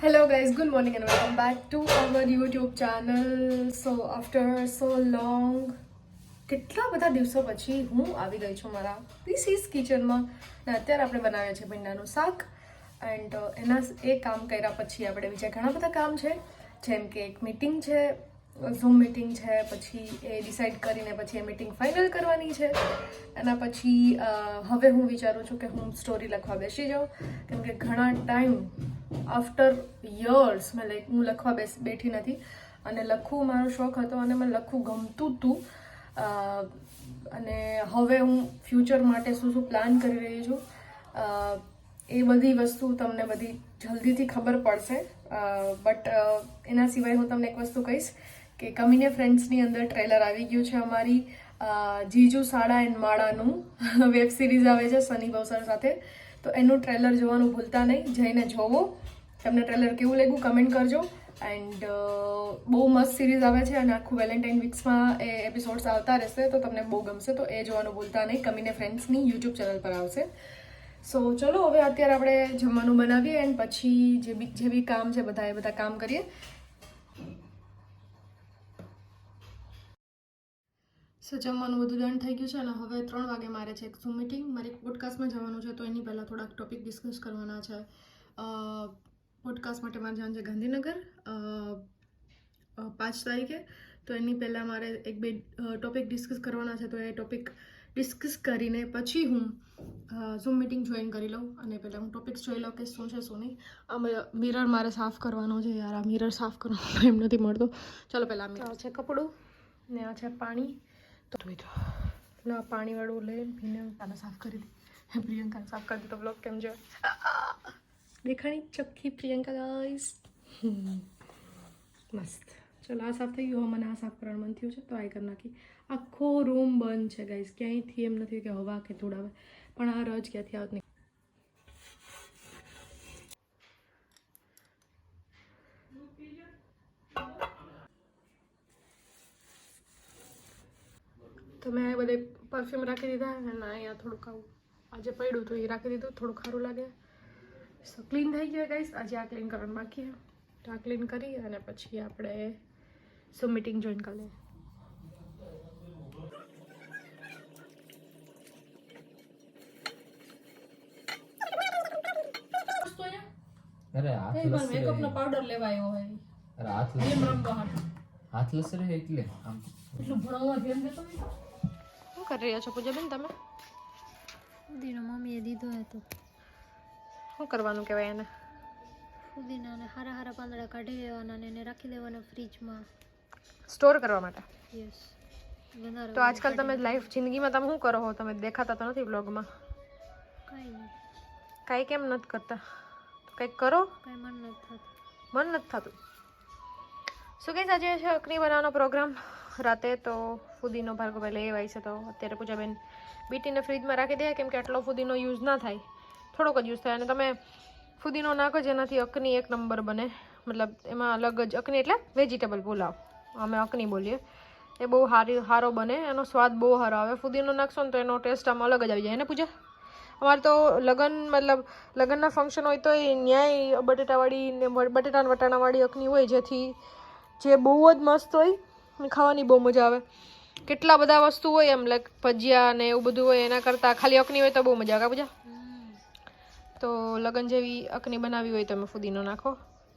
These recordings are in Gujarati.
Hello guys, good morning and welcome back to our YouTube channel. So after so long, કેટલા બધા દિવસો પછી હું આવી ગઈ છું મારા પીસીસ કિચનમાં ને અત્યારે આપણે બનાવીએ છીએ ભીંડાનું શાક એન્ડ એના એ કામ કર્યા પછી આપણે બીજા ઘણા બધા કામ છે, જેમ કે એક મીટિંગ છે, ઝૂમ મીટિંગ છે, પછી એ ડિસાઈડ કરીને પછી એ મીટિંગ ફાઇનલ કરવાની છે. એના પછી હવે હું વિચારું છું કે હું સ્ટોરી લખવા બેસી જાઉં, કેમ કે ઘણા ટાઈમ આફ્ટર યર્સ મેં હું લખવા બેઠી નથી અને લખવું મારો શોખ હતો અને મને લખવું ગમતું હતું. અને હવે હું ફ્યુચર માટે શું શું પ્લાન કરી રહી છું એ બધી વસ્તુ તમને બધી જલ્દીથી ખબર પડશે. બટ એના સિવાય હું તમને એક વસ્તુ કહીશ કે કમીને ફ્રેન્ડ્સની અંદર ટ્રેલર આવી ગયું છે. અમારી જીજુ સાડા એન્ડ માળાનું વેબ સિરીઝ આવે છે સની બવસર સાથે, તો એનું ટ્રેલર જોવાનું ભૂલતા નહીં, જઈને જોવો. તમને ટ્રેલર કેવું લાગ્યું કમેન્ટ કરજો. એન્ડ બહુ મસ્ત સિરીઝ આવે છે અને આખું વેલેન્ટાઇન વીક્સમાં એ એપિસોડ્સ આવતા રહેશે, તો તમને બહુ ગમશે. તો એ જોવાનું ભૂલતા નહીં, કમીને ફ્રેન્ડ્સની યુટ્યુબ ચેનલ પર આવશે. સો ચલો હવે અત્યારે આપણે જમવાનું બનાવીએ એન્ડ પછી જે બી કામ છે બધા કામ કરીએ. સો જમવાનું બધું ડન થઈ ગયું છે અને હવે 3 વાગે મારે છે એક ઝૂમ મીટિંગ, મારે એક પોડકાસ્ટમાં જવાનું છે. તો એની પહેલાં થોડાક ટોપિક ડિસ્કસ કરવાના છે. પોડકાસ્ટ માટે મારે જવાનું છે ગાંધીનગર 5 તારીખે. તો એની પહેલાં મારે 1-2 ટોપિક ડિસ્કસ કરવાના છે. તો એ ટોપિક ડિસ્કસ કરીને પછી હું ઝૂમ મીટિંગ જોઈન કરી લઉં અને પહેલાં હું ટોપિક્સ જોઈ લઉં કે શું છે શું નહીં. આ મિરર મારે સાફ કરવાનો છે યાર, આ મિરર સાફ કરવાનો ટાઈમ નથી મળતો. ચાલો પહેલાં આ છે કપડું ને આ છે પાણી. તો ધોઈ દો એટલે આ પાણીવાળું લઈને પ્રિયંકાને સાફ કરી દી. પ્રિયંકાને સાફ કરી દીધો. બ્લોગ કેમ જો દેખાણી ચોખ્ખી પ્રિયંકા ગાઈસ, મસ્ત. ચલો આ સાફ થઈ ગયું. મને આ સાફ કરવાનું મન થયું છે તો આ કરી નાખી. આખો રૂમ બંધ છે ગાઈસ, ક્યાંયથી એમ નથી કે હવા કે ધૂળ આવે, પણ આ રજ ક્યાંથી આવત નહીં. તો મેં બધે પરફ્યુમ રાખી દીધા અને અહીંયા થોડુંક આવું આજે પડ્યું હતું એ રાખી દીધું, થોડું સારું લાગે. સો ક્લીન થઈ ગયું ગાઈસ. આજે આ ક્લીન કરવાનું બાકી છે, તો આ ક્લીન કરી અને પછી આપણે ઝૂમ મીટિંગ જોઈન કરી લઈએ. અરે મેકઅપનો પાવડર લેવા આવ્યો હોય. અરે હાથ લસરે એટલે આમ એટલું ભણવામાં ધ્યાન દેતો નહીં. શું કરી રહ્યા છો પૂજાબેન તમે? ફુદીનો મમ્મીએ દીધો હતો. શું કરવાનું કહેવાય એને? ફુદીનાને હારા હારા પાંદડા કાઢી લેવાના અને એને રાખી દેવાના ફ્રીજમાં સ્ટોર કરવા માટે. યસ. તો આજકાલ તમે લાઈફ જિંદગીમાં તમે શું કરો છો? તમે દેખાતા તો નથી બ્લોગમાં. કાંઈ નહીં. કાંઈ કેમ નથી કરતા? કંઈક કરો. કાંઈ મન નથી થતું. મન નથી થતું. શું કંઈ આજે છે અકની બનાવવાનો પ્રોગ્રામ રાતે. તો ફુદીનો ભાર્ગવભાઈ લઈ આવી છે, તો અત્યારે પૂજાબેન બીટીને ફ્રીજમાં રાખી દે, કેમ કે આટલો ફુદીનો યુઝ ના થાય, થોડોક જ યુઝ થાય. અને તમે ફુદીનો નાખો જેનાથી અકની એક નંબર બને, મતલબ એમાં અલગ જ અકની એટલે વેજીટેબલ પુલાવ અમે અકની બોલીએ, એ બહુ સારો બને, એનો સ્વાદ બહુ સારો આવે. ફુદીનો નાખશો ને તો એનો ટેસ્ટ આમ અલગ જ આવી જાય ને પૂજા. અમારે તો લગ્નના ફંક્શન હોય તો એ ન્યાય બટેટાવાળી ને બટેટા વટાણાવાળી અકની હોય, જે બહુ જ મસ્ત હોય, ખાવાની બહુ મજા આવે. કેટલા બધા વસ્તુ હોય એમ લાઈક ભજીયા ને એવું બધું હોય, એના કરતાં ખાલી અકની હોય તો બહુ મજા આવે પૂજા. તો લગ્ન જેવી અકની બનાવી હોય તો તમે ફુદીનો નાખો,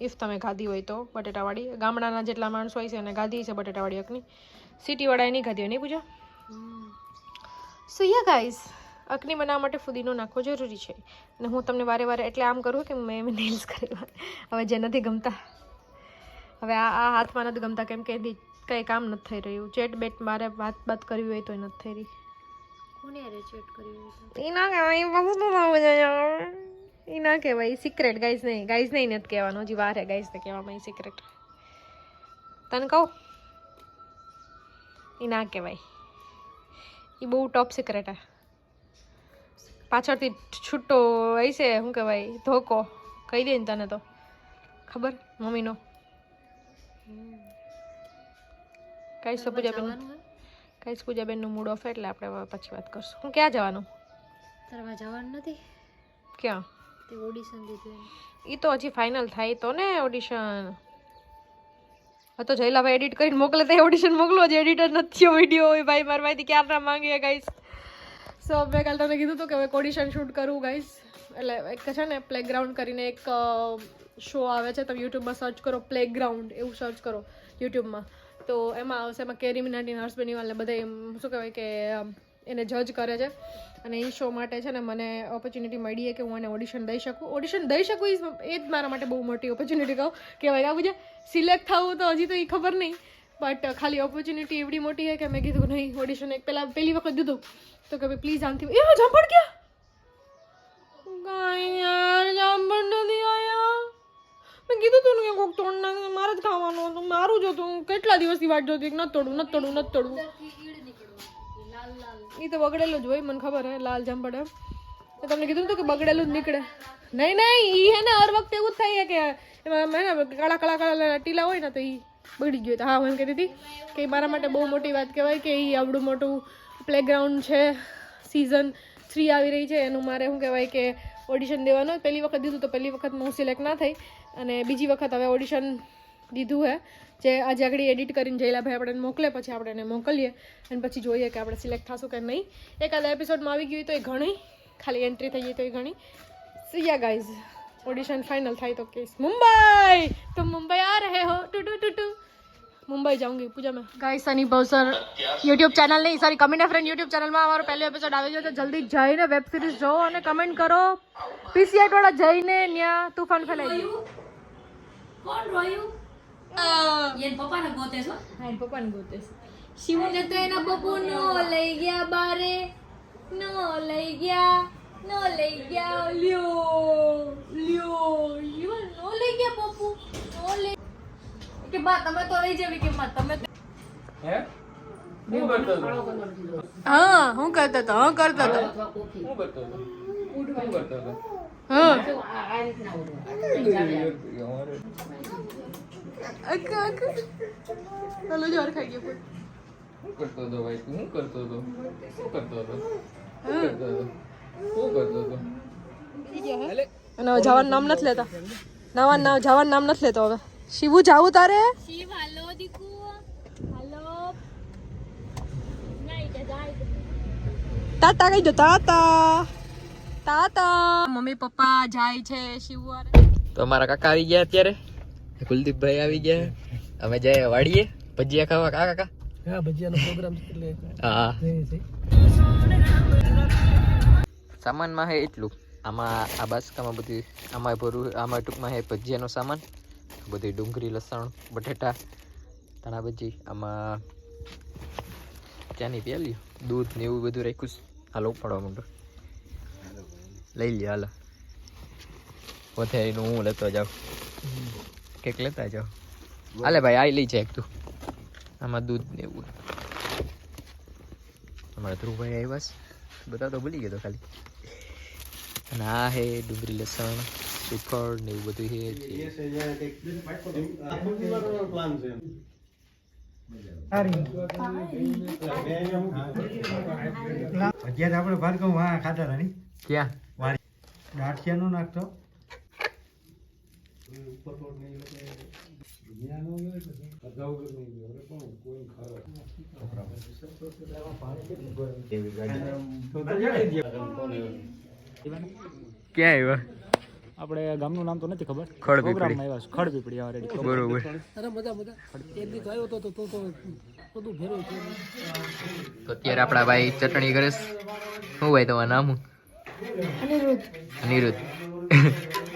ઇફ તમે ગાધી હોય તો બટેટાવાળી. ગામડાના જેટલા માણસો હોય છે એને ગાધી છે બટેટાવાળી અકની, સિટીવાળાએ નહીં ગાધી હોય નહીં પૂજા. સો યા ગાઈઝ, અકની બનાવવા માટે ફુદીનો નાખવો જરૂરી છે. અને હું તમને વારે વારે એટલે આમ કરું કે મેં નેલ્સ કરેલા હવે જે નથી ગમતા, હવે આ હાથમાં નથી ગમતા, કેમ કે કંઈ કામ નથી થઈ રહ્યું. ચેટ બેટ મારે વાત કરવી હોય તો નથી થઈ રહી. કોને યારે ચેટ કર્યું હતું? એ ના કહેવાય, એ ના કહેવાય, સિક્રેટ. ગાઈઝ નહીં નથી કહેવાનું, હજી વાર હે ગાઈઝને કહેવામાં એ સિક્રેટ. તને કહું એ ના કહેવાય, એ બહુ ટોપ સિક્રેટ હે. પાછળથી છૂટો હોય છે, શું કહેવાય, ધોકો કહી દે ને તને તો ખબર મમ્મીનો. કઈશ પૂજાબેનનું મૂડ ઓફ એટલે આપણે પછી વાત કરશું. હું ક્યાં જવાનું? તરવા જવાનું નથી. ક્યાં? તે ઓડિશન દીધું એને. એ તો હજી ફાઇનલ થાય તો ને ઓડિશન. હા તો જયલાભાઈ એડિટ કરીને મોકલે તો ઓડિશન મોકલો જે એડિટર નથી થયો વિડીયો હોય ભાઈ મારા ભાઈથી ક્યારના માંગીએ ગાઈસ. સો મેં કાલે તમને કીધું હતું કે હવે ઓડિશન શૂટ કરું ગાઈસ. એટલે એક છે ને પ્લેગ્રાઉન્ડ કરીને એક શો આવે છે, તમે યુટ્યુબમાં સર્ચ કરો પ્લેગ્રાઉન્ડ એવું સર્ચ કરો યુટ્યુબમાં તો એમાં આવશે. એમાં કેરી મિનાટી, હર્ષ બેનીવાલને બધા શું કહેવાય કે એને જજ કરે છે. અને એ શો માટે છે ને મને ઓપોર્ચ્યુનિટી મળી છે કે હું એને ઓડિશન દઈ શકું એ જ મારા માટે બહુ મોટી ઓપોર્ચ્યુનિટી કહું કે ભાઈ આ બધા સિલેક્ટ થવું તો હજી તો એ ખબર નહીં, બટ ખાલી ઓપોર્ચ્યુનિટી એવડી મોટી છે કે મેં કીધું નહીં ઓડિશન એક પહેલી વખત દીધું તો કે ભાઈ પ્લીઝ આમથી એ જંપડ ક્યાં યાર જંપડ નથી આયા. મેં કીધું તું ને કોક તોડ નાખ મારે જ ખાવાનું હતું, મારું જ હતું. કેટલા દિવસથી વાટ જોતી નથી તોડવું. એ તો બગડેલું જ હોય મને ખબર હે લાલ જંપડ એમ. તો તમને કીધું હતું કે બગડેલું જ નીકળે. નહીં એ હે ને હર વખતે એવું જ થાય કે એમાં હે ને કાળા ટીલા હોય ને તો એ બગડી ગયો. હા હું એમ કહેતી હતી કે મારા માટે બહુ મોટી વાત કહેવાય કે એ આવડું મોટું પ્લેગ્રાઉન્ડ છે, સિઝન 3 આવી રહી છે એનું મારે શું કહેવાય કે ઓડિશન દેવાનું. પહેલી વખત દીધું તો પહેલી વખતમાં હું સિલેક્ટ ના થઈ અને બીજી વખત હવે ઓડિશન દીધું હે જે આજે આગળ એડિટ કરીને જયલાભાઈ આપણે મોકલે પછી આપણે એને મોકલીએ અને પછી જોઈએ કે આપણે સિલેક્ટ થશું કે નહીં. એકાદા એપિસોડમાં આવી ગયું તો એ ઘણી, ખાલી એન્ટ્રી થઈ ગઈ તો એ ઘણી. યા ગાઈઝ ઓડિશન ફાइनल થાય તો કેસ मुंबई तुम मुंबई आ रहे हो टू टू मुंबई जाऊंगी पूजा में गाइस. सनी बौसर यूट्यूब चैनल नहीं sorry comment friend YouTube channel में हमारो पहलो एपिसोड આવી ગયો તો જલ્દી જઈને વેબ સિરીઝ જોવો અને કમેન્ટ કરો. પીસીઆઈ વાળા જઈને ન્યા તુફાન ફેલાઈ ગયું. કોણ રોયું? એન પપ્પાને ગોતે છો? હા એન પપ્પાને ગોતે છે. શિવને તો એના પપ્પુ નો લઈ ગયા બારે, નો લઈ ગયા લ્યો શિવ નો લઈ ગયા પપ્પુ, નો લઈ કે બા તમે તો લઈ જવી કે માં તમે હે હું કરતો હતો હા હું કરતો હતો હું કરતો હતો હા ચલો જોર ખાઈ ગયો હું કરતો હતો ભાઈ તું હું કરતો હતો અને હવે જવાનું નામ નથી લેતા. જવાનું નામ નથી લેતો હવે. શિવુ જાવું તારે? શિવ હાલો દીકુ હાલો નહીં કે જાય તાતા કહી દો તાતા. મમ્મી પપ્પા જાય છે શિવુ હારે. તો અમારા કાકા આવી ગયા અત્યારે, કુલદીપભાઈ આવી ગયા. અમે જઈએ વાડીએ ભજીયા ખાવા. કાકા હા ભજીયાનો પ્રોગ્રામ છે એટલે હા સામાનમાં હે એટલું. આમાં આ બાસકામાં બધી આમાં ભરું. આમાં ટૂંકમાં હે ભજીયાનો સામાન, બધી ડુંગળી, લસણ, બટેટા, ધાણા ભજી. આમાં ચાની પ્યાલી, દૂધ ને એવું બધું રાખ્યું. હાલો ઉપાડવા માંડો, લઈ લ્યો હાલો. પોથેરીનું હું લેતો જાઉં, કેક લેતા જાઉં. હાલે ભાઈ આ લઈ જાય એક તું. આમાં દૂધ ને એવું. અમારા ધ્રુવભાઈ આવ્યા છે, બધા તો ભૂલી ગયો ખાલી. અને આ હે ડુંગળી, લસણ, શ્રીફળ ને એવું બધું છે. અત્યારે આપણે ભાર્ગવ ખાતા હતા નહીં ક્યાં ગાંઠિયા નો નાખતો ક્યાં આવ્યા? આપણે ગામનું નામ તો નથી ખબર. ખડપીપળી. પ્રોગ્રામમાં આવ્યા છે ખડપીપળી ઓલરેડી. બરોબર. અરે મજા એક દી આવ્યો તો બધું ફેરવ્યું છે. તો અત્યારે આપણા ભાઈ ચટણી કરે છે. શું ભાઈ તમારું નામ શું? અનિરુદ્ધ.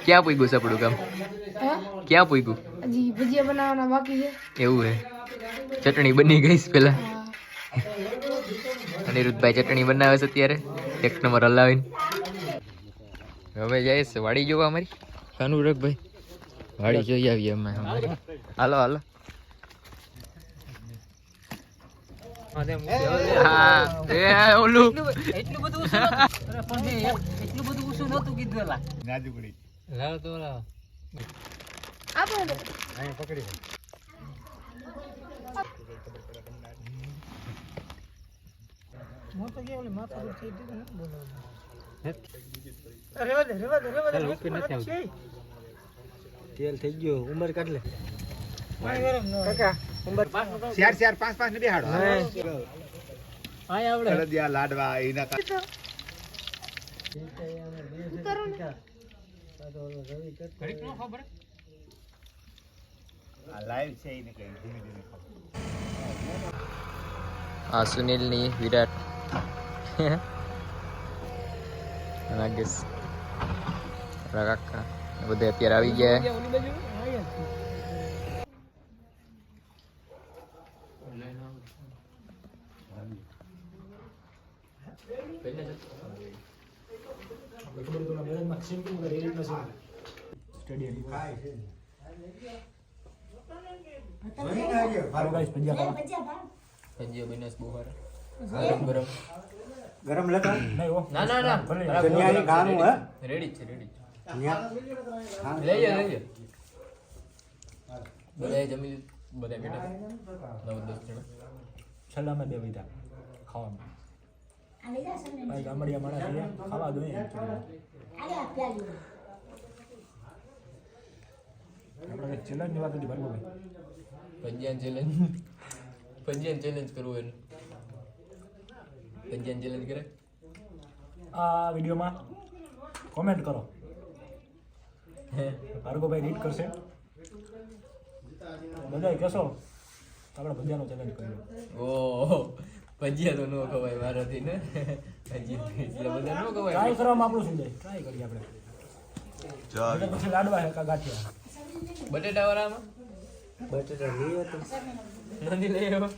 ક્યાં પૂગ્યું છે આપણું કામ? ક્યાં પૂગ્યું? હજી ભજીયા બનાવવાના બાકી છે. એવું હે, ચટણી બની ગઈ છે પેલા. અનિરુદ્ધભાઈ ચટણી બનાવે છે અત્યારે એક નંબર હલાવીને. હવે જાય છે વાડી જોવા અમારી. કાનુરકભાઈ વાડી જોઈ આવીએ અમે અમારી. હાલો હાલો. હા એ ઓલું એટલું બધું ઓછું નહોતું કીધું એલા રાજુગડી લાવ તો લાવ આપો અહીંયા પકડી હું તો કે ઓલી માથા દુખ થઈ ગઈ ને બોલો તેલ થઈ ગયો ઉંમર કાઢ લે ચાર પાંચ પાંચ ને બેહાડો આવડે લાડવા એના લાઈવ છે એને કઈ ધીમે ધીમે આ સુનિલની વિરાટ નાગેશ કાકા બધે અત્યારે આવી ગયા ભજીયા બનસ બહુ સારા ગરમ ગરમ લખા ના ના ના કન્યાની ખાવાનું હે રેડી છે રેડી કન્યા લઈએ બધા જમી બધા બેઠા 9-10 જણા છેલ્લામાં બે વિધા ખાવામાં ભાઈ ગામડિયા માણસ ખાવા દો આપણે ચેલેન્જની વાત હતી ભાર્ગવભાઈ પંજાન ચેલેન્જ કરવું એનું પંજાન ચેલેન્જ કરે આ વિડીયોમાં કોમેન્ટ કરો ભાર્ગવભાઈ રીડ કરશે બધાય કહેશો તો આપણે ભજીયાનો ચેલેન્જ કરીએ ઓહો ભજીયા તો ન ખવાય મારાથી ને ભજીયા બધા ન ખવાય ટ્રાય કરવામાં આપણું શું જાય ટ્રાય કરીએ આપણે એટલે પછી લાડવા હે કા ગાંઠિયા બટેટા વાળામાં બટેટા લઈએ તો નથી લઈ આવ્યો